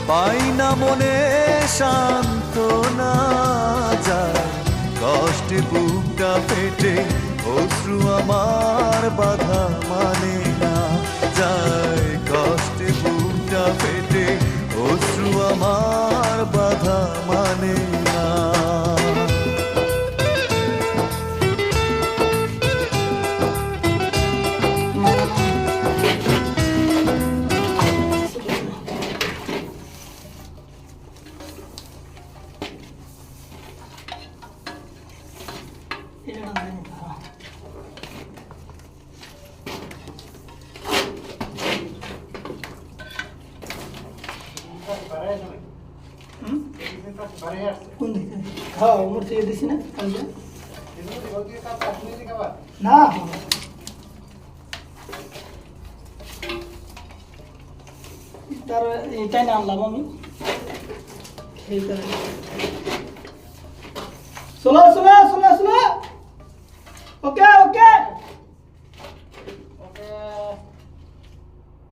পাই না মনে সান্ত্বনা, যায় কষ্টে বুকটা ফেটে, অশ্রু আমার বাধা মানে না, যায় কষ্টে বুকটা ফেটে, অশ্রু আমার বাধা মানে না। কোন দিকে খাও মোর থেকে দিছি না কালকে না তার এটাই না আনলাম আমি চলো চলো চলো চলো ওকে ওকে